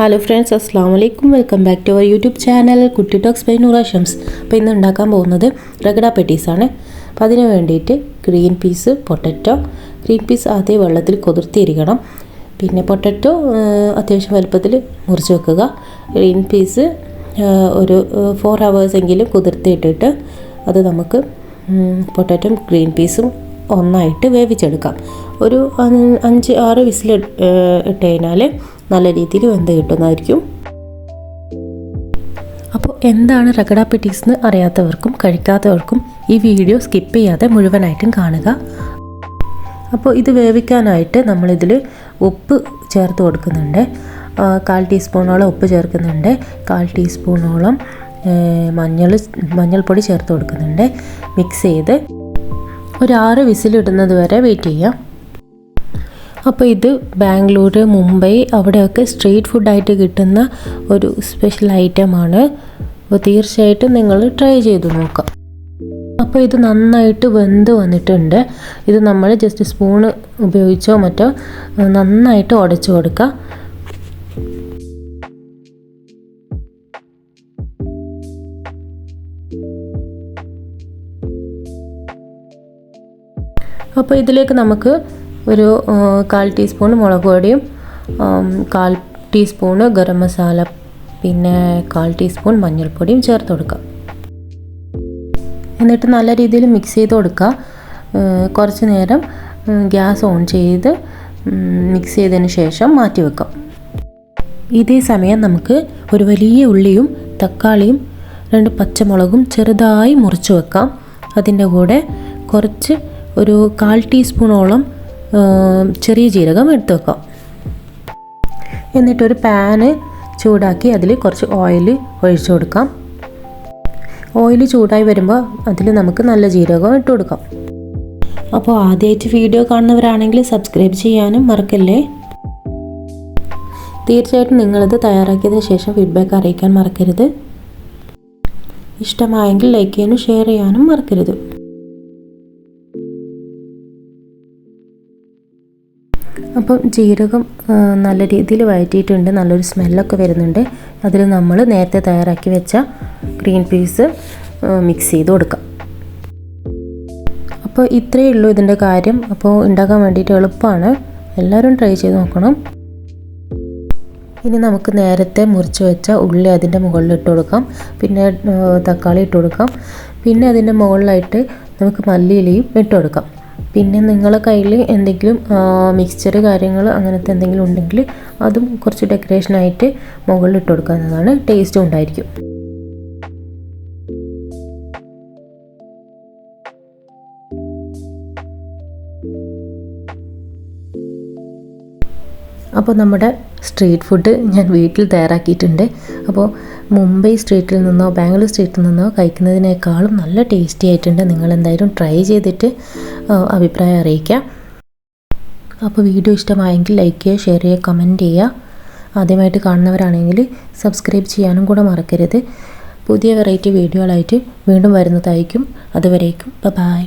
Hello friends, അസ്സാം വലൈക്കും. Welcome back to our YouTube channel Kutti talks by Noora Shams. അപ്പോൾ ഇന്ന് ഉണ്ടാക്കാൻ പോകുന്നത് റഗഡ പെറ്റീസാണ്. അപ്പോൾ അതിന് വേണ്ടിയിട്ട് green peas, potato. Green peas ആദ്യം വെള്ളത്തിൽ കുതിർത്തിയിരിക്കണം. പിന്നെ പൊട്ടറ്റോ അത്യാവശ്യം വലുപ്പത്തിൽ മുറിച്ച് വെക്കുക. ഗ്രീൻ പീസ് ഒരു 4 hours എങ്കിലും കുതിർത്തിയിട്ടിട്ട് അത് നമുക്ക് പൊട്ടറ്റോയും ഗ്രീൻ പീസും ഒന്നായിട്ട് വേവിച്ചെടുക്കാം. ഒരു 5-6 വിസിൽ ഇട്ട് കഴിഞ്ഞാൽ നല്ല രീതിയിൽ വെന്ത് കിട്ടുന്നതായിരിക്കും. അപ്പോൾ എന്താണ് റഗഡ പെറ്റീസ് എന്ന് അറിയാത്തവർക്കും കഴിക്കാത്തവർക്കും ഈ വീഡിയോ സ്കിപ്പ് ചെയ്യാതെ മുഴുവനായിട്ടും കാണുക. അപ്പോൾ ഇത് വേവിക്കാനായിട്ട് നമ്മളിതിൽ ഉപ്പ് ചേർത്ത് കൊടുക്കുന്നുണ്ട്. 1/4 ടീസ്പൂണോളം ഉപ്പ് ചേർക്കുന്നുണ്ട്. 1/4 ടീസ്പൂണോളം മഞ്ഞൾപ്പൊടി ചേർത്ത് കൊടുക്കുന്നുണ്ട്. മിക്സ് ചെയ്ത് ഒരു 6 വിസിലിടുന്നത് വരെ വെയിറ്റ് ചെയ്യാം. അപ്പോൾ ഇത് ബാംഗ്ലൂർ, മുംബൈ അവിടെയൊക്കെ സ്ട്രീറ്റ് ഫുഡായിട്ട് കിട്ടുന്ന ഒരു സ്പെഷ്യൽ ഐറ്റമാണ്. അപ്പോൾ തീർച്ചയായിട്ടും നിങ്ങൾ ട്രൈ ചെയ്ത് നോക്കാം. അപ്പോൾ ഇത് നന്നായിട്ട് വെന്ത് വന്നിട്ടുണ്ട്. ഇത് നമ്മൾ ജസ്റ്റ് സ്പൂണ് ഉപയോഗിച്ചോ മറ്റോ നന്നായിട്ട് ഉടച്ചു കൊടുക്കുക. അപ്പോൾ ഇതിലേക്ക് നമുക്ക് ഒരു 1/4 ടീസ്പൂൺ മുളക് പൊടിയും 1/4 ടീസ്പൂണ് ഗരം മസാല, പിന്നെ 1/4 ടീസ്പൂൺ മഞ്ഞൾപ്പൊടിയും ചേർത്ത് കൊടുക്കാം. എന്നിട്ട് നല്ല രീതിയിൽ മിക്സ് ചെയ്ത് കൊടുക്കുക. കുറച്ച് നേരം ഗ്യാസ് ഓൺ ചെയ്ത് മിക്സ് ചെയ്തതിന് ശേഷം മാറ്റി വെക്കാം. ഇതേ സമയം നമുക്ക് ഒരു വലിയ ഉള്ളിയും തക്കാളിയും 2 പച്ചമുളകും ചെറുതായി മുറിച്ച് വെക്കാം. അതിൻ്റെ കൂടെ കുറച്ച് ഒരു 1/4 ടീസ്പൂണോളം ചെറിയ ജീരകം എടുത്ത് വെക്കാം. എന്നിട്ടൊരു പാന് ചൂടാക്കി അതിൽ കുറച്ച് ഓയിൽ ഒഴിച്ചു കൊടുക്കാം. ഓയിൽ ചൂടായി വരുമ്പോൾ അതിൽ നമുക്ക് നല്ല ജീരകം ഇട്ട് കൊടുക്കാം. അപ്പോൾ ആദ്യമായിട്ട് വീഡിയോ കാണുന്നവരാണെങ്കിൽ സബ്സ്ക്രൈബ് ചെയ്യാനും മറക്കല്ലേ. തീർച്ചയായിട്ടും നിങ്ങളിത് തയ്യാറാക്കിയതിന് ശേഷം ഫീഡ്ബാക്ക് അറിയിക്കാൻ മറക്കരുത്. ഇഷ്ടമായെങ്കിൽ ലൈക്ക് ചെയ്യാനും ഷെയർ ചെയ്യാനും മറക്കരുത്. അപ്പം ജീരകം നല്ല രീതിയിൽ വഴറ്റിയിട്ടുണ്ട്. നല്ലൊരു സ്മെല്ലൊക്കെ വരുന്നുണ്ട്. അതിൽ നമ്മൾ നേരത്തെ തയ്യാറാക്കി വെച്ച ഗ്രീൻ പീസ് മിക്സ് ചെയ്ത് കൊടുക്കാം. അപ്പോൾ ഇത്രയേ ഉള്ളൂ ഇതിൻ്റെ കാര്യം. അപ്പോൾ ഉണ്ടാക്കാൻ വേണ്ടിയിട്ട് എളുപ്പമാണ്. എല്ലാവരും ട്രൈ ചെയ്ത് നോക്കണം. ഇനി നമുക്ക് നേരത്തെ മുറിച്ച് വെച്ച ഉള്ളി അതിൻ്റെ മുകളിൽ ഇട്ട് കൊടുക്കാം. പിന്നെ തക്കാളി ഇട്ട് കൊടുക്കാം. പിന്നെ അതിൻ്റെ മുകളിലായിട്ട് നമുക്ക് മല്ലിയിലയും ഇട്ട് കൊടുക്കാം. പിന്നെ നിങ്ങളുടെ കയ്യിൽ എന്തെങ്കിലും മിക്സ്ചർ കാര്യങ്ങൾ അങ്ങനത്തെ എന്തെങ്കിലും ഉണ്ടെങ്കിൽ അതും കുറച്ച് ഡെക്കറേഷനായിട്ട് മുകളിൽ ഇട്ട് കൊടുക്കാവുന്നതാണ്. ടേസ്റ്റും ഉണ്ടായിരിക്കും. അപ്പോൾ നമ്മുടെ സ്ട്രീറ്റ് ഫുഡ് ഞാൻ വീട്ടിൽ തയ്യാറാക്കിയിട്ടുണ്ട്. അപ്പോൾ മുംബൈ സ്ട്രീറ്റിൽ നിന്നോ ബാംഗ്ലൂർ സ്ട്രീറ്റിൽ നിന്നോ കഴിക്കുന്നതിനേക്കാളും നല്ല ടേസ്റ്റി ആയിട്ടുണ്ട്. നിങ്ങളെന്തായാലും ട്രൈ ചെയ്തിട്ട് അഭിപ്രായം അറിയിക്കാം. അപ്പോൾ വീഡിയോ ഇഷ്ടമായെങ്കിൽ ലൈക്ക് ചെയ്യുക, ഷെയർ ചെയ്യുക, കമൻറ്റ് ചെയ്യുക. ആദ്യമായിട്ട് കാണുന്നവരാണെങ്കിൽ സബ്സ്ക്രൈബ് ചെയ്യാനും കൂടെ മറക്കരുത്. പുതിയ വെറൈറ്റി വീഡിയോകളായിട്ട് വീണ്ടും വരുന്നതായിരിക്കും. അതുവരേക്കും ബൈ.